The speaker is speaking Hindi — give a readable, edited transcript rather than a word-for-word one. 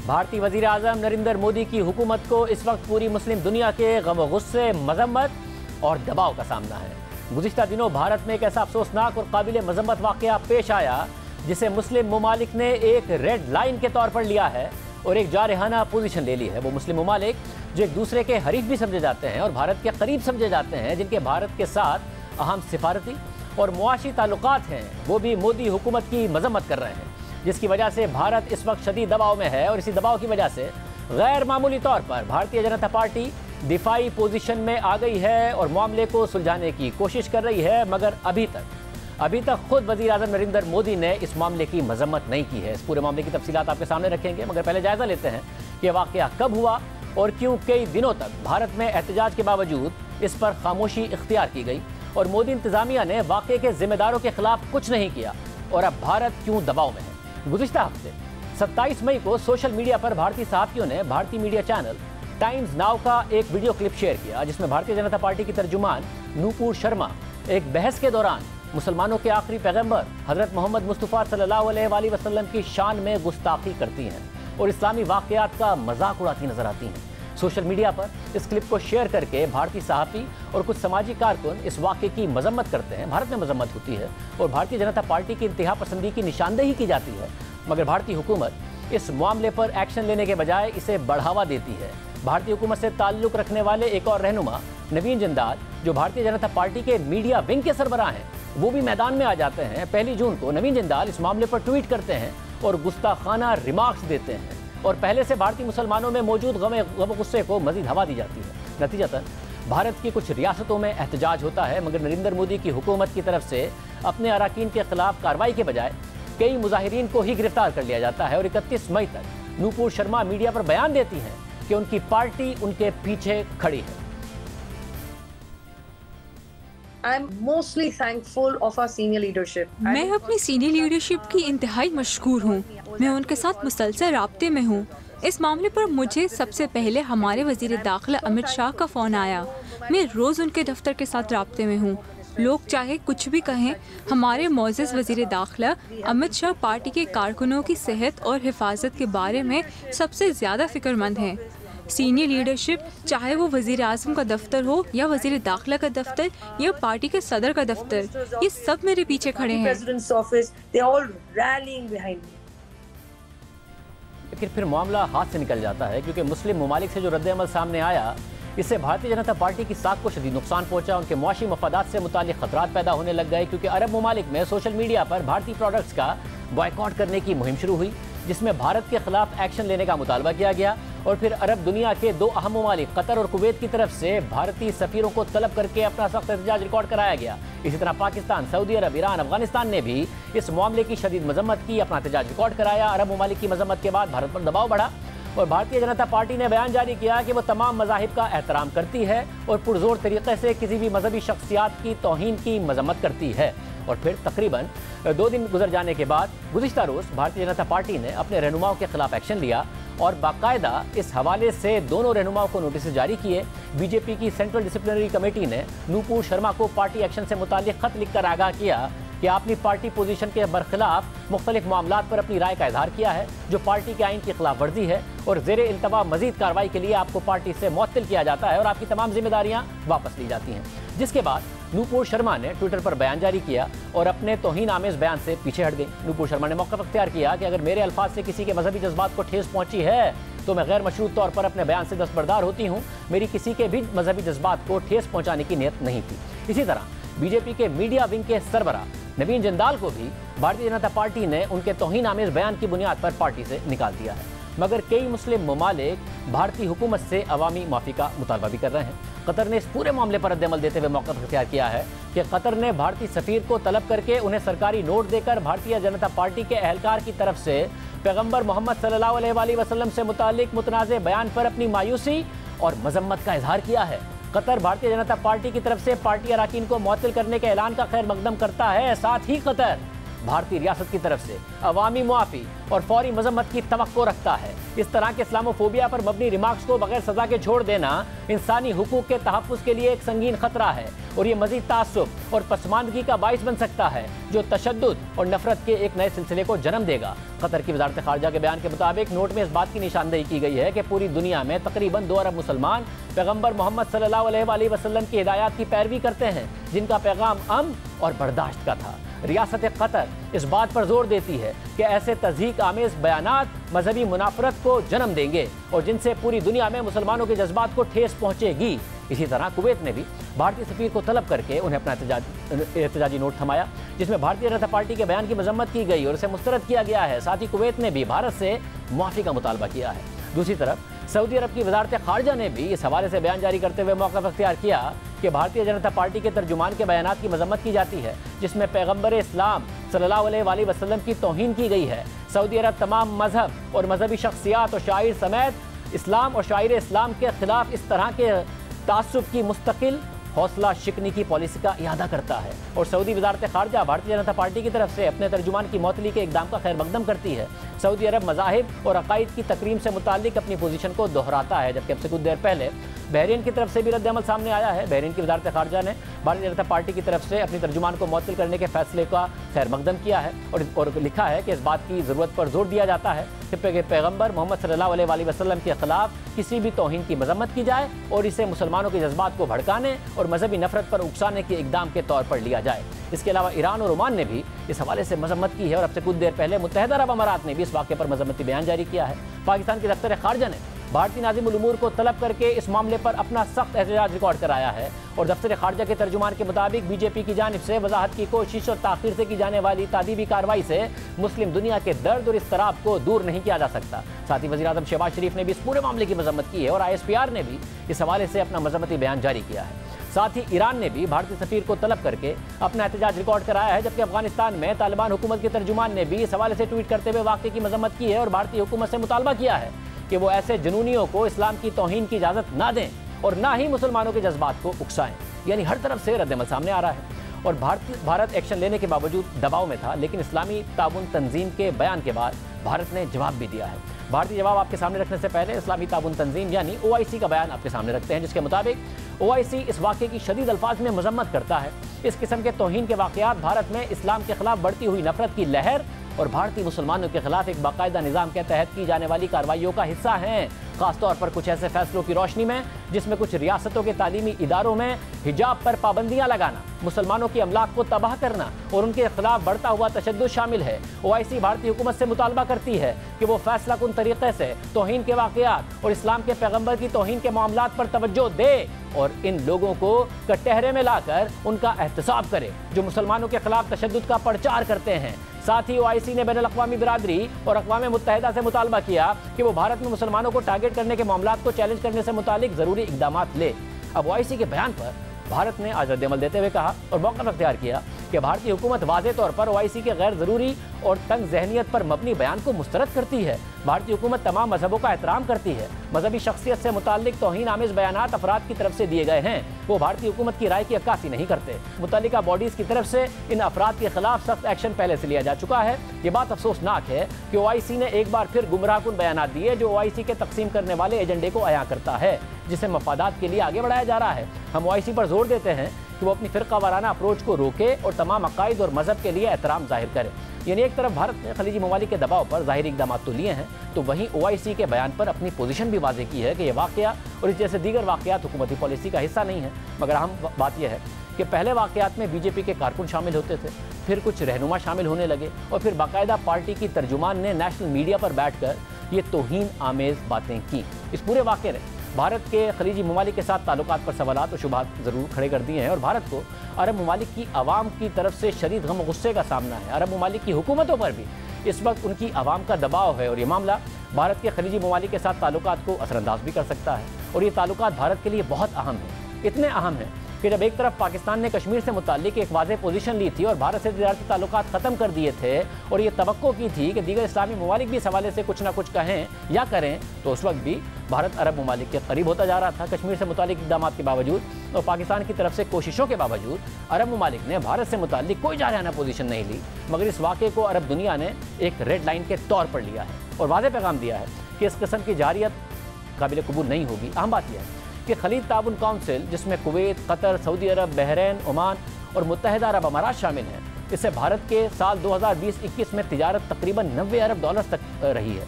भारतीय वज़ीर आज़म नरेंद्र मोदी की हुकूमत को इस वक्त पूरी मुस्लिम दुनिया के गम व गुस्से, मजम्मत और दबाव का सामना है। गुज़िश्ता दिनों भारत में एक ऐसा अफसोसनाक और काबिल मजम्मत वाक़या पेश आया जिसे मुस्लिम ममालिक ने एक रेड लाइन के तौर पर लिया है और एक जारहाना पोजीशन ले ली है। वो मुस्लिम ममालिक जो एक दूसरे के हरीफ भी समझे जाते हैं और भारत के करीब समझे जाते हैं, जिनके भारत के साथ अहम सिफारती और मुआशी ताल्लुकात हैं, वो भी मोदी हुकूमत की मजम्मत कर रहे हैं, जिसकी वजह से भारत इस वक्त शदीद दबाव में है। और इसी दबाव की वजह से गैर मामूली तौर पर भारतीय जनता पार्टी दिफाई पोजीशन में आ गई है और मामले को सुलझाने की कोशिश कर रही है, मगर अभी तक खुद वज़ीर आज़म नरेंद्र मोदी ने इस मामले की मजम्मत नहीं की है। इस पूरे मामले की तफसीलात आपके सामने रखेंगे, मगर पहले जायज़ा लेते हैं कि वाक़या कब हुआ और क्यों कई दिनों तक भारत में एहतजाज के बावजूद इस पर खामोशी इख्तियार की गई और मोदी इंतज़ामिया ने वाक़े के जिम्मेदारों के खिलाफ कुछ नहीं किया और अब भारत क्यों दबाव में है। गुज़िश्ता हफ्ते 27 मई को सोशल मीडिया पर भारतीय सहाफ़ियों ने भारतीय मीडिया चैनल टाइम्स नाउ का एक वीडियो क्लिप शेयर किया, जिसमें भारतीय जनता पार्टी की तर्जुमान नूपुर शर्मा एक बहस के दौरान मुसलमानों के आखिरी पैगंबर हज़रत मोहम्मद मुस्तफ़ा सल्लल्लाहु अलैहि वसल्लम की शान में गुस्ताखी करती हैं और इस्लामी वाक़यात का मजाक उड़ाती नजर आती हैं। सोशल मीडिया पर इस क्लिप को शेयर करके भारतीय सहाफ़ी और कुछ समाजी कारकुन इस वाक़े की मजम्मत करते हैं। भारत में मजम्मत होती है और भारतीय जनता पार्टी की इंतहा पसंदी की निशानदेही की जाती है, मगर भारतीय हुकूमत इस मामले पर एक्शन लेने के बजाय इसे बढ़ावा देती है। भारतीय हुकूमत से ताल्लुक़ रखने वाले एक और रहनुमा नवीन जिंदाल, जो भारतीय जनता पार्टी के मीडिया विंग के सरबराह हैं, वो भी मैदान में आ जाते हैं। 1 जून को नवीन जिंदाल इस मामले पर ट्वीट करते हैं और गुस्ताखाना रिमार्क्स देते हैं और पहले से भारतीय मुसलमानों में मौजूद गम गुस्से को मजीद हवा दी जाती है। नतीजतन भारत की कुछ रियासतों में एहतजाज होता है, मगर नरेंद्र मोदी की हुकूमत की तरफ से अपने अराकीन के खिलाफ कार्रवाई के बजाय कई मुजाहिरीन को ही गिरफ्तार कर लिया जाता है और 31 मई तक नूपुर शर्मा मीडिया पर बयान देती हैं कि उनकी पार्टी उनके पीछे खड़ी है। I'm mostly thankful of our senior leadership. मैं अपनी सीनियर लीडरशिप की इंतहाई मशकूर हूँ। मैं उनके साथ मुसलसल राब्ते में हूँ। इस मामले पर मुझे सबसे पहले हमारे वजीर दाखिला अमित शाह का फ़ोन आया। मैं रोज़ उनके दफ्तर के साथ राब्ते में हूँ। लोग चाहे कुछ भी कहें, हमारे मोअज़्ज़ज़ वजीर दाखिला अमित शाह पार्टी के कारकुनों की सेहत और हिफाजत के बारे में सबसे ज़्यादा फ़िक्रमंद हैं। सीनियर लीडरशिप, चाहे वो वज़ीर आज़म का दफ्तर हो या वज़ीर दाखिला का दफ्तर या पार्टी के सदर का दफ्तर, ये सब मेरे पीछे खड़े हैं। लेकिन फिर मामला हाथ से निकल जाता है, क्योंकि मुस्लिम ममालिक से जो रद्द-ए-अमल सामने आया, इससे भारतीय जनता पार्टी की साख को शदीद नुकसान पहुंचा। उनके मुआशी मफादात से मुतालिक खतरात पैदा होने लग गए, क्योंकि अरब ममालिक में सोशल मीडिया पर भारतीय प्रोडक्ट्स का बॉयकॉट करने की मुहिम शुरू हुई, जिसमें भारत के खिलाफ एक्शन लेने का मुतालबा किया गया। और फिर अरब दुनिया के 2 अहम ममालिक कतर और कुवैत की तरफ से भारतीय सफीरों को तलब करके अपना सख्त एहतजाज रिकॉर्ड कराया गया। इसी तरह पाकिस्तान, सऊदी अरब, ईरान, अफगानिस्तान ने भी इस मामले की शदीद मजम्मत की, अपना एहतजाज रिकॉर्ड कराया। अरब ममालिक की मजम्मत के बाद भारत पर दबाव बढ़ा और भारतीय जनता पार्टी ने बयान जारी किया कि वो तमाम मज़ाहिब का एहतराम करती है और पुरजोर तरीके से किसी भी मजहबी शख्सियात की तौहीन की मजम्मत करती है। और फिर तकरीबन 2 दिन गुजर जाने के बाद गुज़िश्ता रोज़ भारतीय जनता पार्टी ने अपने रहनुमाओं के खिलाफ एक्शन लिया और बाकायदा इस हवाले से दोनों रहनुमाओं को नोटिस जारी किए। बीजेपी की सेंट्रल डिसिप्लिनरी कमेटी ने नूपुर शर्मा को पार्टी एक्शन से मुताल्लिक खत लिखकर आगाह किया कि आपने पार्टी पोजीशन के बरखिलाफ मुख्तलिफ मामलात पर अपनी राय का इजहार किया है, जो पार्टी के आइन की खिलाफ वर्जी है, और ज़ेर इल्तवा मजीद कार्रवाई के लिए आपको पार्टी से मुअत्तल किया जाता है और आपकी तमाम जिम्मेदारियाँ वापस ली जाती हैं। जिसके बाद नूपुर शर्मा ने ट्विटर पर बयान जारी किया और अपने तौहीन आमेज़ बयान से पीछे हट गई। नूपुर शर्मा ने मौक़िफ़ अख्तियार किया कि अगर मेरे अल्फाज से किसी के मजहबी जज्बात को ठेस पहुँची है तो मैं गैर मशरूत तौर पर अपने बयान से दस्तबरदार होती हूँ। मेरी किसी के भी मजहबी जज्बात को ठेस पहुँचाने की नीयत नहीं थी। इसी तरह बीजेपी के मीडिया विंग के सरबराह नवीन जिंदाल को भी भारतीय जनता पार्टी ने उनके तौहीन आमेज़ बयान की बुनियाद पर पार्टी से निकाल दिया है। मगर कई मुस्लिम ममालिक भारतीय हुकूमत से अवामी माफ़ी का मुतालबा भी कर रहे हैं। कतर ने इस पूरे मामले पर रद्द-ए-अमल देते हुए मौक़िफ़ इख्तियार किया है कि कतर ने भारतीय सफ़ीर को तलब करके उन्हें सरकारी नोट देकर भारतीय जनता पार्टी के अहलकार की तरफ से पैगंबर मोहम्मद सल्लल्लाहु अलैहि वसल्लम से मुतालिक मुतनाज़े बयान पर अपनी मायूसी और मजम्मत का इजहार किया है। कतर भारतीय जनता पार्टी की तरफ से पार्टी अराकीन को मुअत्तल करने के ऐलान का खैर मकदम करता है। साथ ही कतर भारतीय रियासत की तरफ से अवामी मुआफ़ी और फौरी मजम्मत की तवक्को रखता है। इस तरह के इस्लामोफोबिया पर मबनी रिमार्क्स को बगैर सजा के छोड़ देना इंसानी हुकूक के तहफ़्फ़ुज़ के लिए एक संगीन खतरा है और ये मज़ीद तासुब और पसमानदगी का बाइस बन सकता है जो तशद्दुद और नफरत के एक नए सिलसिले को जन्म देगा। कतर की वज़ारत ख़ारजा के बयान के मुताबिक नोट में इस बात की निशानदेही की गई है कि पूरी दुनिया में तकरीबन 2 अरब मुसलमान पैगम्बर मोहम्मद सल्लल्लाहु अलैहि वसल्लम की हिदायत की पैरवी करते हैं जिनका पैगाम अमन और बर्दाश्त का था। रियासत कतर इस बात पर जोर देती है कि ऐसे तज़हीक आमेज़ बयानात मजहबी मुनाफरत को जन्म देंगे और जिनसे पूरी दुनिया में मुसलमानों के जज्बात को ठेस पहुँचेगी। इसी तरह कुवैत ने भी भारतीय सफ़ीर को तलब करके उन्हें अपना एहतजाजी नोट थमाया जिसमें भारतीय जनता पार्टी के बयान की मजम्मत की गई और उसे मुस्तरद किया गया है। साथ ही कुवैत ने भी भारत से मुआफ़ी का मुतालबा किया है। दूसरी तरफ सऊदी अरब की वज़ारत ख़ारजा ने भी इस हवाले से बयान जारी करते हुए मौक़िफ़ अख्तियार किया कि भारतीय जनता पार्टी के तर्जुमान के बयानात की मजम्मत की जाती है जिसमें पैगम्बर इस्लाम सल्लल्लाहु अलैहि वसल्लम की तौहीन की गई है। सऊदी अरब तमाम मजहब और मजहबी शख्सियात और शायर समेत इस्लाम और शायर इस्लाम के खिलाफ इस तरह के तासुब की मुस्तकिल हौसला शिकनी की पॉलिसी का इरादा करता है और सऊदी वज़ारत ख़ारजा भारतीय जनता पार्टी की तरफ से अपने तर्जुमान की मौतली के इक़दाम का खैर मकदम करती है। सऊदी अरब मज़ाहिब और अक़ाइद की तकरीम से मुताल्लिक़ अपनी पोजीशन को दोहराता है जबकि अब से कुछ देर पहले बहरीन की तरफ से भी रद्द अमल सामने आया है। बहरीन की वज़ारत ख़ारजा ने भारतीय जनता पार्टी की तरफ से अपनी तर्जुमान को मुअत्तल करने के फैसले का खैर मकदम किया है और लिखा है कि इस बात की ज़रूरत पर जोर दिया जाता है कि पैगम्बर मोहम्मद सल्लल्लाहु अलैहि वसल्लम के खिलाफ किसी भी तौहीन की मजम्मत की जाए और इसे मुसलमानों के जज्बात को भड़काने और मजहबी नफरत पर उकसाने के इक़दाम के तौर पर लिया जाए। इसके अलावा ईरान और ओमान ने भी इस हवाले से मजम्मत की है और अब से कुछ देर पहले मुत्तहिदा अरब अमारात ने भी इस वाक़े पर मजम्मती बयान जारी किया है। पाकिस्तान के दफ्तर ख़ारजा ने भारतीय नाज़िम उल उमूर को तलब करके इस मामले पर अपना सख्त एहतजाज रिकॉर्ड कराया है और दफ्तर ख़ारजा के तर्जुमान के मुताबिक बीजेपी की जानिब से वजाहत की कोशिश और ताख़ीर से की जाने वाली तादीबी कार्रवाई से मुस्लिम दुनिया के दर्द और इज़्तिराब को दूर नहीं किया जा सकता। साथ ही वज़ीर आज़म शहबाज शरीफ ने भी इस पूरे मामले की मजम्मत की है और ISPR ने भी इस हवाले से अपना मजम्मती बयान जारी किया है। साथ ही ईरान ने भी भारतीय सफ़ीर को तलब करके अपना एहतजाज रिकॉर्ड कराया है जबकि अफगानिस्तान में तालिबान हुकूमत के तर्जुमान ने भी इस हवाले से ट्वीट करते हुए वाक़े की मजम्मत की है और भारतीय हुकूमत से मुतालबा किया है कि वो ऐसे जुनूनियों को इस्लाम की तौहीन की इजाज़त ना दें और ना ही मुसलमानों के जज्बात को उकसाएं। यानी हर तरफ से रद्दअमल सामने आ रहा है और भारत एक्शन लेने के बावजूद दबाव में था लेकिन इस्लामी ताउन तंजीम के बयान के बाद भारत ने जवाब भी दिया है। भारतीय जवाब आपके सामने रखने से पहले इस्लामी ताउन तंजीम यानी OIC का बयान आपके सामने रखते हैं जिसके मुताबिक OIC इस वाक़े की शदीद अल्फाज में मजम्मत करता है। इस किस्म के तौहीन के वाक़यात भारत में इस्लाम के खिलाफ बढ़ती हुई नफरत की लहर और भारतीय मुसलमानों के खिलाफ एक बाकायदा निज़ाम के तहत की जाने वाली कार्रवाइयों का हिस्सा हैं। ख़ासतौर पर कुछ ऐसे फैसलों की रोशनी में जिसमें कुछ रियासतों के तालीमी इदारों में हिजाब पर पाबंदियाँ लगाना, मुसलमानों की अमलाक को तबाह करना और उनके खिलाफ बढ़ता हुआ तशद्दुद शामिल है। OIC भारतीय हुकूमत से मुतालबा करती है कि वो फैसला कुन तरीक़े से तौहीन के वाक़यात और इस्लाम के पैगम्बर की तौहीन के मामलात पर तवज्जो दे और इन लोगों को कटहरे में लाकर उनका एहतसाब करे जो मुसलमानों के खिलाफ तशद्दुद का प्रचार करते हैं। साथ ही OIC ने बैनुल-अक़वामी बिरादरी और अक़वाम मुत्तहिदा से मुतालबा किया कि वो भारत में मुसलमानों को टारगेट करने के मामलात को चैलेंज करने से मुतालिक ज़रूरी इक़दामात ले। अब OIC के बयान पर भारत ने आज रद्द-ए-अमल देते हुए कहा और मौक़िफ़ अख्तियार किया कि भारतीय हुकूमत वाज़े तौर पर OIC के गैर ज़रूरी और तंग ज़हनियत पर मबनी बयान को मुस्तरद करती है। भारतीय हुकूमत तमाम मजहबों का एहतराम करती है। मजहबी शख्सियत से मुताल्लिक़ तौहीन आमेज़ बयानात अफराद की तरफ से दिए गए हैं वो भारतीय हुकूमत की राय की अक्कासी नहीं करते। मुतल्लिका बॉडीज़ की तरफ से इन अफराद के खिलाफ सख्त एक्शन पहले से लिया जा चुका है। ये बात अफसोसनाक है कि OIC ने एक बार फिर गुमराहकुन बयानात दिए जो OIC के तकसीम करने वाले एजेंडे को अयां करता है जिसे मफादात के लिए आगे बढ़ाया जा रहा है। हम OIC पर जोर देते हैं कि वो अपनी फ़िरका वाराना अप्रोच को रोके और तमाम अकायद और मज़हब के लिए एहतराम ज़ाहिर करे। यानी एक तरफ भारत ने खलीजी ममालिक के दबाव पर ज़ाहिरी इक़दाम तो लिए हैं तो वहीं OIC के बयान पर अपनी पोजीशन भी वाज़ेह की है कि यह वाक़या और इस जैसे दीगर वाक़यात हुकूमती पॉलिसी का हिस्सा नहीं है। मगर अहम बात यह है कि पहले वाक़यात में BJP के कारकुन शामिल होते थे, फिर कुछ रहनुमा शामिल होने लगे और फिर बाकायदा पार्टी की तर्जुमान ने नेशनल मीडिया पर बैठ कर ये तौहीन आमेज़ बातें की। इस पूरे वाक़े ने भारत के खलीजी ममालिक के साथ ताल्लुकात पर सवालात और शुबहात ज़रूर खड़े कर दिए हैं और भारत को अरब ममालिक की आवाम की तरफ से शदीद गम गुस्से का सामना है। अरब ममालिक की हुकूमतों पर भी इस वक्त उनकी आवाम का दबाव है और ये मामला भारत के खलीजी ममालिक के साथ ताल्लुकात को असरअंदाज भी कर सकता है और ये ताल्लुकात भारत के लिए बहुत अहम है। इतने अहम हैं कि जब एक तरफ पाकिस्तान ने कश्मीर से मुताल्लिक एक वाज़ेह पोजीशन ली थी और भारत से तिजारती ताल्लुकात ख़त्म कर दिए थे और ये तवक्को की थी कि दीगर इस्लामी ममालिक भी इस हवाले से कुछ ना कुछ कहें या करें, तो उस वक्त भी भारत अरब ममालिक के करीब होता जा रहा था। कश्मीर से मुताल्लिक इक़दाम के बावजूद और पाकिस्तान की तरफ से कोशिशों के बावजूद अरब ममालिक ने भारत से मुताल्लिक कोई जारहाना पोजीशन नहीं ली, मगर इस वाक़े को अरब दुनिया ने एक रेड लाइन के तौर पर लिया है और वाज़ेह पैगाम दिया है कि इस किस्म की जारियत काबिल कबूल नहीं होगी। अहम बात यह है कि खलीज ताउन काउंसिल, जिसमें कुवैत, कतर, सऊदी अरब, बहरीन, ओमान और मुत्तहिदा अरब अमारात शामिल हैं, इससे भारत के साल 2020-21 में तिजारत तकरीबन $90 अरब तक रही है।